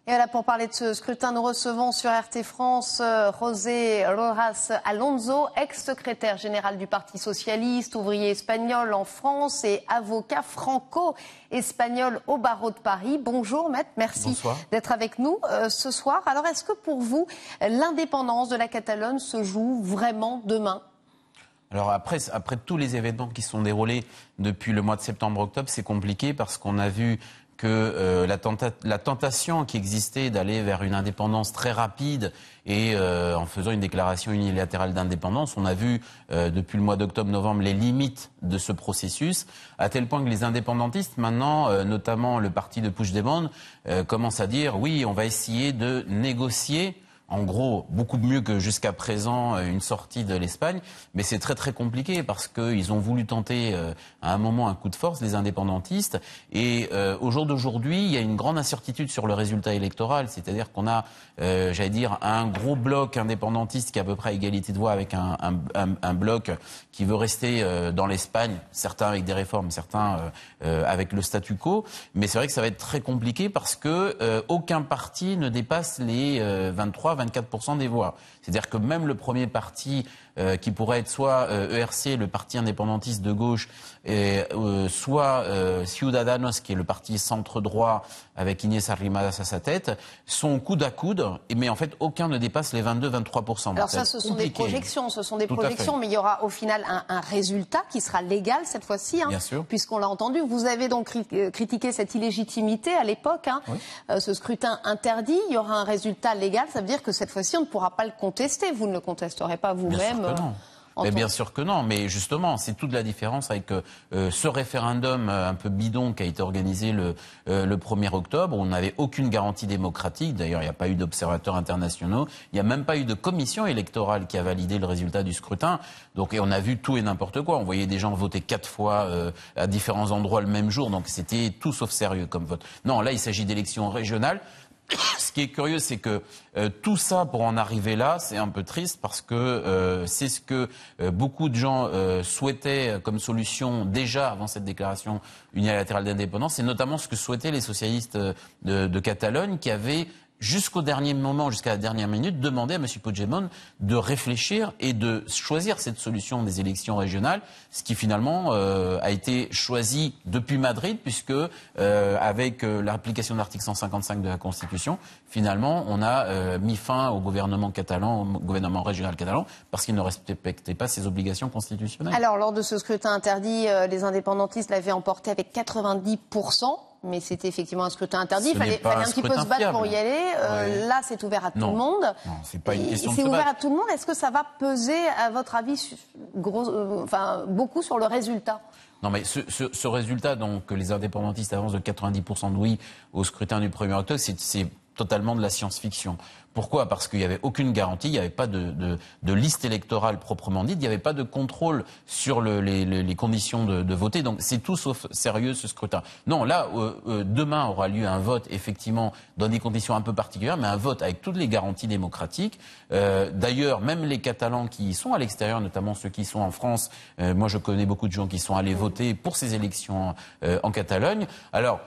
Et voilà, pour parler de ce scrutin, nous recevons sur RT France José Rojas Alonso, ex-secrétaire général du Parti socialiste, ouvrier espagnol en France et avocat franco-espagnol au barreau de Paris. Bonjour maître, merci d'être avec nous ce soir. Alors est-ce que pour vous, l'indépendance de la Catalogne se joue vraiment demain ? Alors après tous les événements qui se sont déroulés depuis le mois de septembre-octobre, c'est compliqué parce qu'on a vu que la tentation qui existait d'aller vers une indépendance très rapide et en faisant une déclaration unilatérale d'indépendance, on a vu depuis le mois d'octobre-novembre les limites de ce processus, à tel point que les indépendantistes maintenant, notamment le parti de Puigdemont, commencent à dire oui, on va essayer de négocier. En gros, beaucoup mieux que jusqu'à présent une sortie de l'Espagne, mais c'est très très compliqué parce qu'ils ont voulu tenter à un moment un coup de force, les indépendantistes, et au jour d'aujourd'hui, il y a une grande incertitude sur le résultat électoral, c'est-à-dire qu'on a, j'allais dire, un gros bloc indépendantiste qui est à peu près à égalité de voix avec un bloc qui veut rester dans l'Espagne, certains avec des réformes, certains avec le statu quo, mais c'est vrai que ça va être très compliqué parce que aucun parti ne dépasse les 23-24% des voix. C'est-à-dire que même le premier parti qui pourrait être soit ERC, le parti indépendantiste de gauche, soit Ciudadanos, qui est le parti centre-droit avec Inés Arrimadas à sa tête, sont coude à coude, mais en fait aucun ne dépasse les 22-23%. Alors ça, ce sont des projections, mais il y aura au final un résultat qui sera légal cette fois-ci, hein, puisqu'on l'a entendu. Vous avez donc critiqué cette illégitimité à l'époque, hein, ce scrutin interdit, il y aura un résultat légal, ça veut dire que cette fois-ci on ne pourra pas le contester, vous ne le contesterez pas vous-même. Mais bien sûr que non, mais justement, c'est toute la différence avec ce référendum un peu bidon qui a été organisé le 1er octobre, où on n'avait aucune garantie démocratique. D'ailleurs, il n'y a pas eu d'observateurs internationaux, il n'y a même pas eu de commission électorale qui a validé le résultat du scrutin. Donc, et on a vu tout et n'importe quoi. On voyait des gens voter 4 fois à différents endroits le même jour, donc c'était tout sauf sérieux comme vote. Non, là, il s'agit d'élections régionales. Ce qui est curieux, c'est que tout ça, pour en arriver là, c'est un peu triste parce que c'est ce que beaucoup de gens souhaitaient comme solution déjà avant cette déclaration unilatérale d'indépendance, et notamment ce que souhaitaient les socialistes de Catalogne qui avaient jusqu'au dernier moment, jusqu'à la dernière minute, demandé à M. Puigdemont de réfléchir et de choisir cette solution des élections régionales, ce qui finalement a été choisi depuis Madrid, puisque avec l'application de l'article 155 de la Constitution, finalement, on a mis fin au gouvernement catalan, au gouvernement régional catalan, parce qu'il ne respectait pas ses obligations constitutionnelles. Alors, lors de ce scrutin interdit, les indépendantistes l'avaient emporté avec 90%. Mais c'était effectivement un scrutin interdit. Il fallait un petit peu se battre pour y aller. Là, c'est ouvert à tout le monde. Non, c'est pas une question de se battre. C'est ouvert à tout le monde. Est-ce que ça va peser, à votre avis, beaucoup sur le résultat ? Non, mais ce résultat, donc, que les indépendantistes avancent de 90% de oui au scrutin du 1er octobre, c'est totalement de la science-fiction. Pourquoi ? Parce qu'il n'y avait aucune garantie, il n'y avait pas de liste électorale proprement dite, il n'y avait pas de contrôle sur les conditions de voter. Donc c'est tout sauf sérieux ce scrutin. Non, là, demain aura lieu un vote, effectivement, dans des conditions un peu particulières, mais un vote avec toutes les garanties démocratiques. D'ailleurs, même les Catalans qui sont à l'extérieur, notamment ceux qui sont en France, moi je connais beaucoup de gens qui sont allés voter pour ces élections en Catalogne. Alors,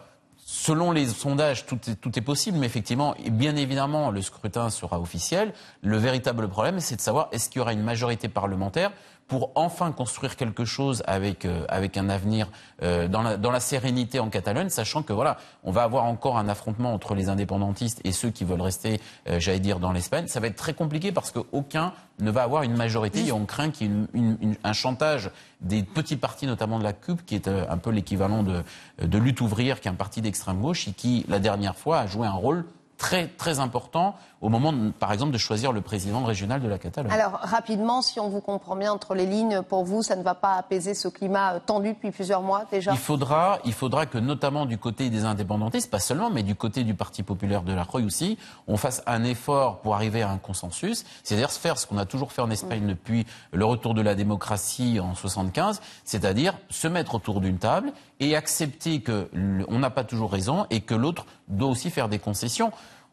selon les sondages, tout est possible, mais effectivement, et bien évidemment, le scrutin sera officiel. Le véritable problème, c'est de savoir est-ce qu'il y aura une majorité parlementaire pour enfin construire quelque chose avec un avenir dans la sérénité en Catalogne, sachant que voilà, on va avoir encore un affrontement entre les indépendantistes et ceux qui veulent rester, j'allais dire, dans l'Espagne. Ça va être très compliqué parce qu'aucun ne va avoir une majorité. Et on craint qu'il y ait un chantage des petits partis, notamment de la CUP, qui est un peu l'équivalent de Lutte ouvrière, qui est un parti d'extrême gauche et qui, la dernière fois, a joué un rôle très, très important au moment, par exemple, de choisir le président régional de la Catalogne. Alors, rapidement, si on vous comprend bien entre les lignes, pour vous, ça ne va pas apaiser ce climat tendu depuis plusieurs mois déjà ? Il faudra que, notamment du côté des indépendantistes, pas seulement, mais du côté du Parti populaire de Rajoy aussi, on fasse un effort pour arriver à un consensus, c'est-à-dire faire ce qu'on a toujours fait en Espagne depuis le retour de la démocratie en 75, c'est-à-dire se mettre autour d'une table et accepter qu'on n'a pas toujours raison et que l'autre doit aussi faire des concessions.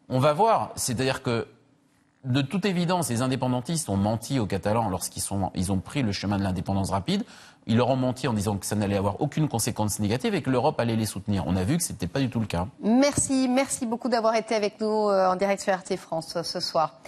On va voir, c'est-à-dire que de toute évidence, les indépendantistes ont menti aux Catalans lorsqu'ils ont pris le chemin de l'indépendance rapide. Ils leur ont menti en disant que ça n'allait avoir aucune conséquence négative et que l'Europe allait les soutenir. On a vu que ce n'était pas du tout le cas. Merci beaucoup d'avoir été avec nous en direct sur RT France ce soir.